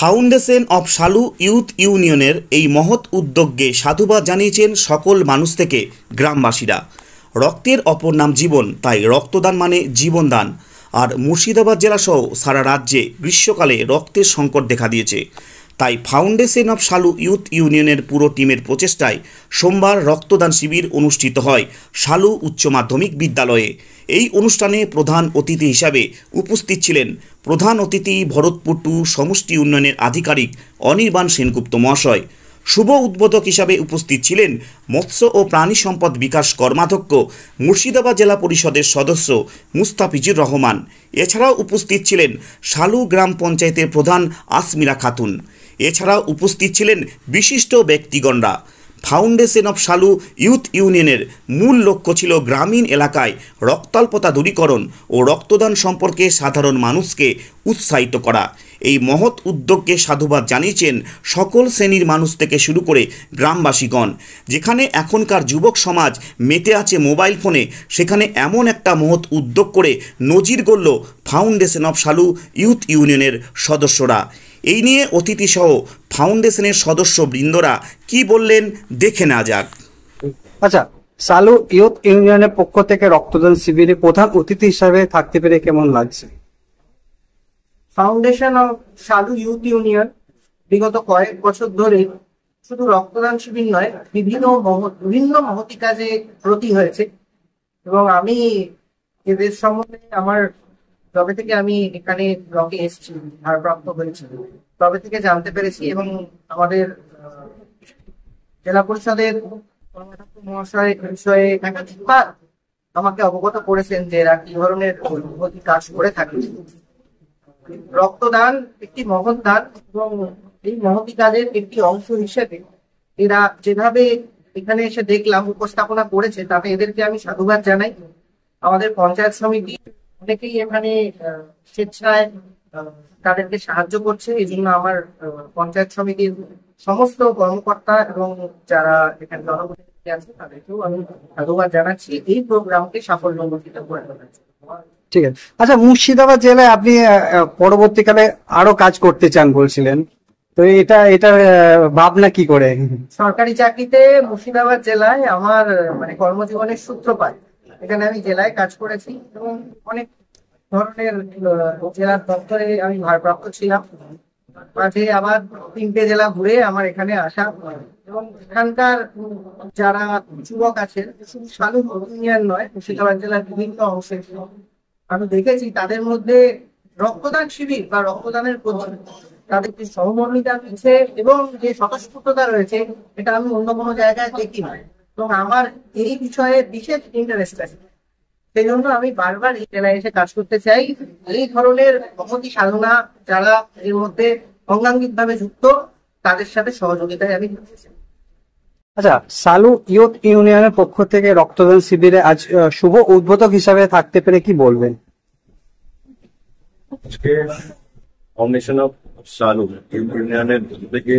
Foundation of Shalu youth ইউনিয়নের এই মহৎ উদ্যোগকে সাধুবাদ জানিয়েছেন সকল মানুষ থেকে গ্রামবাসীরা। রক্তের অপর নাম জীবন, তাই রক্তদান মানে জীবনদান। আর মুর্শিদাবাদ জেলাসহ সারা রাজ্যে গ্রীষ্মকালে রক্তের সংকট দেখা দিয়েছে, তাই ফাউন্ডেশন অফ শালু ইউথ ইউনিয়নের পুরো টিমের প্রচেষ্টায় সোমবার রক্তদান শিবির অনুষ্ঠিত হয় শালু উচ্চ মাধ্যমিক বিদ্যালয়ে। এই অনুষ্ঠানে প্রধান অতিথি হিসাবে উপস্থিত ছিলেন প্রধান অতিথি ভরতপুর 2 সমষ্টি উন্নয়নের আধিকারিক অনির্বাণ সেনগুপ্ত মহাশয়। শুভ উদ্বোধক হিসাবে উপস্থিত ছিলেন মৎস্য ও প্রাণী সম্পদ বিকাশ কর্মাধ্যক্ষ মুর্শিদাবাদ জেলা পরিষদের সদস্য মুস্তাফিজুর রহমান। এছাড়াও উপস্থিত ছিলেন শালু গ্রাম পঞ্চায়েতের প্রধান আসমিরা খাতুন। এছাড়াও উপস্থিত ছিলেন বিশিষ্ট ব্যক্তিগণরা। ফাউন্ডেশন অফ শালু ইউথ ইউনিয়নের মূল লক্ষ্য ছিল গ্রামীণ এলাকায় রক্তাল্পতা দূরীকরণ ও রক্তদান সম্পর্কে সাধারণ মানুষকে উৎসাহিত করা। এই মহৎ উদ্যোগকে সাধুবাদ জানিয়েছেন সকল শ্রেণীর মানুষ থেকে শুরু করে গ্রামবাসীগণ। যেখানে এখনকার যুবক সমাজ মেতে আছে মোবাইল ফোনে, সেখানে এমন একটা মহৎ উদ্যোগ করে নজির গড়ল ফাউন্ডেশন অফ শালু ইউথ ইউনিয়নের সদস্যরা। এই নিয়ে অতিথিসহ ফাউন্ডেশনের সদস্যবৃন্দরা কি বললেন দেখে নেওয়া যাক। আচ্ছা, শালু ইউথ ইউনিয়নের পক্ষ থেকে রক্তদান শিবিরে প্রধান অতিথি হিসাবে থাকতে পেরে কেমন লাগছে? Foundation of Shalu youth union বিগত কয়েক বছর ধরে শুধু রক্তদান শিবির নয়, বিভিন্ন মহতি কাজে ব্রতী হয়েছে এবং আমি এদের সম্বন্ধে আমার তবে থেকে আমি এখানে ব্লকে এসেছি, ভারপ্রাপ্ত হয়েছি, তবে থেকে জানতে পেরেছি এবং আমাদের জেলা পরিষদের কর্মাধ্যক্ষ মহাশয় বিষয়ে একাধিকবার আমাকে অবগত করেছেন যে এরা কি ধরনের মহতি কাজ করে থাকে। রক্তদান একটি মহৎ দান এবং এই মহতি কাজের একটি অংশ হিসেবে এরা যেভাবে এখানে এসে দেখলাম উপস্থাপনা করেছে, তাতে এদেরকে আমি সাধুবাদ জানাই। আমাদের পঞ্চায়েত সমিতি অনেকেই এখানে স্বেচ্ছায় তাদেরকে সাহায্য করছে, এই জন্য আমার পঞ্চায়েত সমিতির সমস্ত কর্মকর্তা এবং যারা এখানে জনপ্রতিনিধি আছে তাদেরকেও আমি সাধুবাদ জানাচ্ছি এই প্রোগ্রামকে সাফল্যমণ্ডিত করে তোলার জন্য। ঠিক আছে। আচ্ছা, মুর্শিদাবাদ জেলায় আপনি পরবর্তীকালে আরো কাজ করতে চান বলছিলেন, তো এটা ভাবনা কি করে? সরকারি চাকরিতে মুর্শিদাবাদ জেলায় আমার কর্মজীবনের সূত্রপাত। এখানে আমি জেলায় কাজ করেছি এবং অনেক ধরনের জেলার দপ্তরে আমি ভারপ্রাপ্ত ছিলাম। মাঝে আবার 3টে জেলা ঘুরে আমার এখানে আসা এবং এখানকার যারা যুবক আছে, শুধু শালু ইউনিয়ন নয়, মুর্শিদাবাদ জেলার বিভিন্ন অংশে আমি দেখেছি তাদের মধ্যে রক্তদান শিবির বা রক্তদানের প্রতি তাদের যে সহমর্মিতা রয়েছে এবং যে স্বতঃস্ফূর্ততা রয়েছে, এটা আমি অন্য কোনো জায়গায় দেখি না এবং আমার এই বিষয়ে বিশেষ ইন্টারেস্ট আছে। সেই জন্য আমি বারবার এই জেলায় এসে কাজ করতে চাই। এই ধরনের মহতি সাধনা যারা এর মধ্যে অঙ্গাঙ্গিক ভাবে যুক্ত, তাদের সাথে সহযোগিতায় আমি করতে চাই। আচ্ছা, শালু ইউথ ইউনিয়নের পক্ষ থেকে রক্তদান শিবিরে আজ শুভ উদ্বোধক হিসাবে থাকতে পেরে কি বলবেন? আজকে ফাউন্ডেশন অফ শালু ইউথ ইউনিয়নের থেকে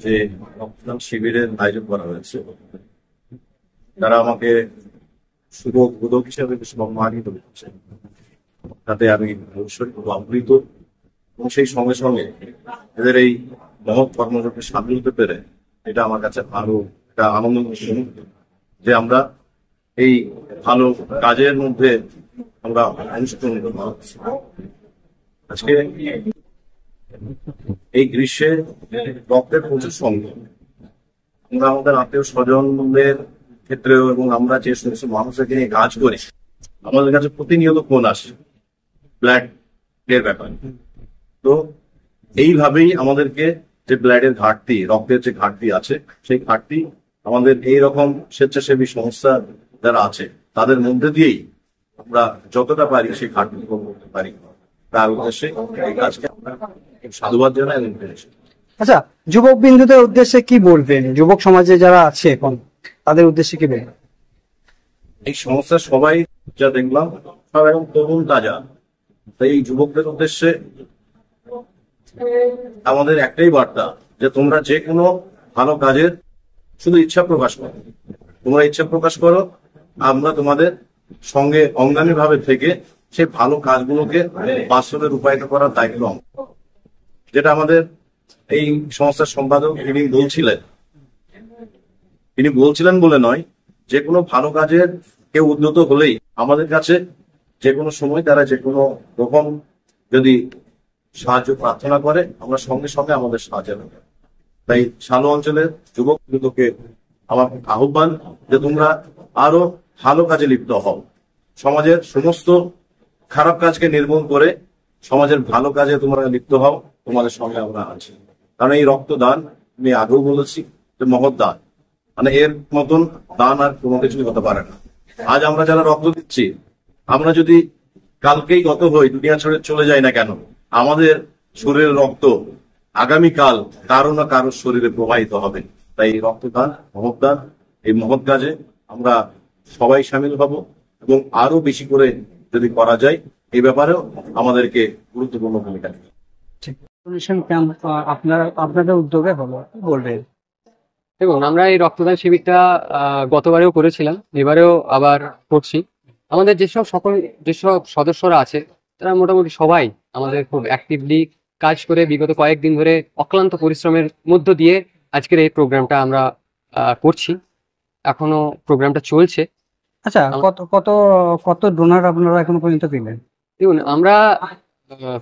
যে রক্তদান শিবিরের আয়োজন করা হয়েছে, তারা আমাকে শুভ উদ্বোধক হিসাবে সম্মানিত করছে, তাতে আমি অবশ্যই আপ্লুত এবং সেই সঙ্গে সঙ্গে এদের এই মহৎ কর্মযোগে সামিল হতে পেরে এটা আমার কাছে আরো একটা আনন্দ যে আমরা এই ভালো কাজের মধ্যে আমরা অংশগ্রহণ করছি। আজকে এই গ্রীষ্মে রক্তের প্রচুর সঙ্গে আমরা আমাদের আত্মীয় স্বজনদের ক্ষেত্রেও এবং আমরা যে সমস্ত মানুষকে নিয়ে কাজ করি, আমাদের কাছে প্রতিনিয়ত ফোন আসে ব্লাড এর ব্যাপারে। তো এইভাবেই আমাদেরকে যে ব্লাডের ঘাটতি, রক্তের যে ঘাটতি আছে, সেই ঘাটতি আমাদের এইরকম স্বেচ্ছাসেবী সংস্থা যারা আছে তাদের মধ্যে দিয়েই আমরা যতটা পারি সেই ঘাটতি পূরণ করতে পারি, তার উদ্দেশ্যে এই কাজকে আমরা সাধুবাদ জানাই। আচ্ছা, যুবক বিন্দুদের উদ্দেশ্যে কি বলবেন? যুবক সমাজে যারা আছে এখন তাদের উদ্দেশ্যে কি বলবেন? এই সংস্থার সবাই যা দেখলাম সব এখন তরুণ তাজা, তাই এই যুবকদের উদ্দেশ্যে আমাদের একটাই বার্তা যে তোমরা যে কোনো ভালো কাজের শুধু ইচ্ছা প্রকাশ করো, তোমরা ইচ্ছা প্রকাশ করো, আমরা তোমাদের সঙ্গে অঙ্গামী ভাবে থেকে সেই ভালো কাজগুলোকে বাস্তবে রূপায়িত করার দায়িত্ব, যেটা আমাদের এই সংস্থার সম্পাদক তিনি বলছিলেন বলে নয়, যে কোনো ভালো কাজের কেউ উদ্যত হলেই আমাদের কাছে যে কোনো সময় তারা যে কোনো রকম যদি সাহায্য প্রার্থনা করে, আমরা সঙ্গে সঙ্গে আমাদের সাহায্য করব। তাই শালু অঞ্চলের যুবককে আমার আহ্বান যে তোমরা আরো ভালো কাজে লিপ্ত হও, সমাজের সমস্ত খারাপ কাজকে নির্মূল করে সমাজের ভালো কাজে তোমরা লিপ্ত হও, তোমাদের সঙ্গে আমরা আছি। কারণ এই রক্তদান আমি আগেও বলেছি যে মহৎ দান, মানে এর মতন দান আর কোনো কিছুই হতে পারে না। আজ আমরা যারা রক্ত দিচ্ছি, আমরা যদি কালকেই গত হই, দুনিয়া ছেড়ে চলে যাই না কেন, আমাদের শরীরের রক্ত আগামীকাল কারো না কারো শরীরে প্রবাহিত হবে। তাই এই রক্তদান মহৎ দান, এই মহৎ কাজে আমরা সবাই সামিল হব এবং আরো বেশি করে যদি করা যায় এই ব্যাপারেও আমাদেরকে গুরুত্বপূর্ণ ভূমিকা নেবে। ডোনেশন ক্যাম্প আপনাদের উদ্যোগে হলো, কি বলবেন? দেখুন, আমরা এই রক্তদান শিবিরটা গতবারেও করেছিলাম, এবারেও আবার করছি। আমাদের যেসব সদস্যরা আছে তারা মোটামুটি সবাই আমাদের খুব অ্যাক্টিভলি কাজ করে বিগত কয়েকদিন ধরে অক্লান্ত পরিশ্রমের মধ্য দিয়ে আজকের এই প্রোগ্রামটা আমরা করছি। এখনো প্রোগ্রামটা চলছে। আচ্ছা, কত কত কত ডোনার আপনারা এখন পর্যন্ত পেলেন? দেখুন, আমরা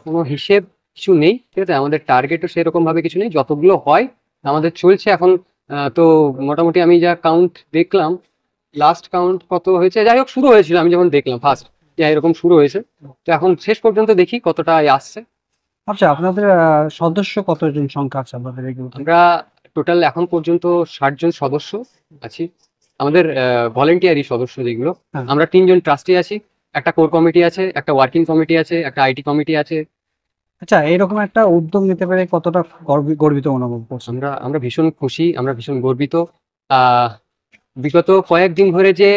কোনো হিসেব কিছু নেই, ঠিক আছে, আমাদের টার্গেটও সেরকম ভাবে কিছু নেই, যতগুলো হয় আমাদের চলছে এখন। তো মোটামুটি আমি যা কাউন্ট দেখলাম, লাস্ট কাউন্ট কত হয়েছে, যাই হোক শুরু হয়েছিল আমি যখন দেখলাম ফার্স্ট যে এরকম শুরু হয়েছে, তো এখন শেষ পর্যন্ত দেখি কতটা আসছে। আচ্ছা, আপনাদের সদস্য কতজন সংখ্যা আছে আপনাদের এই গ্রুপে? আমরা টোটাল এখন পর্যন্ত 60 জন সদস্য আছি। আমাদের ভলেন্টিয়ারি সদস্য যেগুলো, হ্যাঁ। আমরা 3 জন ট্রাস্টি আছি, একটা কোর কমিটি আছে, একটা ওয়ার্কিং কমিটি আছে, একটা আইটি কমিটি আছে। আচ্ছা, এরকম একটা উদ্যোগ নিতে পেরে কতটা গর্বিত অনুভব করছেন? আমরা ভীষণ খুশি, আমরা ভীষণ গর্বিত। বিগত কয়েকদিন ধরে যে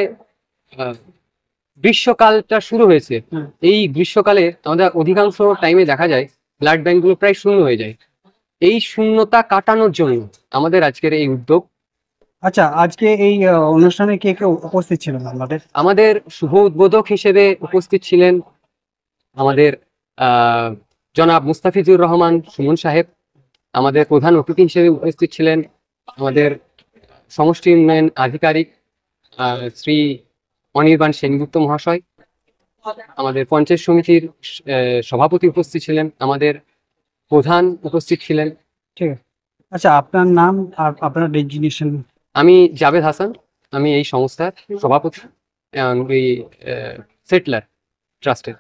গ্রীষ্মকালটা শুরু হয়েছে, হুম। এই গ্রীষ্মকালে আমাদের অধিকাংশ টাইমে দেখা যায় ব্লাড ব্যাংকগুলো প্রায় শূন্য হয়ে যায়। এই শূন্যতা কাটানোর জন্য আমাদের আজকের এই উদ্যোগ। আচ্ছা, আজকে এই অনুষ্ঠানে কে কে উপস্থিত ছিলেন আপনাদের? আমাদের শুভ উদ্বোধক হিসেবে উপস্থিত ছিলেন আমাদের জনাব মুস্তাফিজুর রহমান সুমন সাহেব। আমাদের প্রধান অতিথি হিসেবে উপস্থিত ছিলেন আমাদের সমষ্টি উন্নয়ন আধিকারিক শ্রী অনির্বাণ সেনগুপ্ত মহাশয়। আমাদের পঞ্চায়েত সমিতির সভাপতি উপস্থিত ছিলেন, আমাদের প্রধান উপস্থিত ছিলেন। ঠিক আছে। আচ্ছা, আপনার নাম আর আপনার ডেজিগনেশন? আমি জাভেদ হাসান, আমি এই সংস্থার সভাপতি এবং এই সেটলার ট্রাস্টের।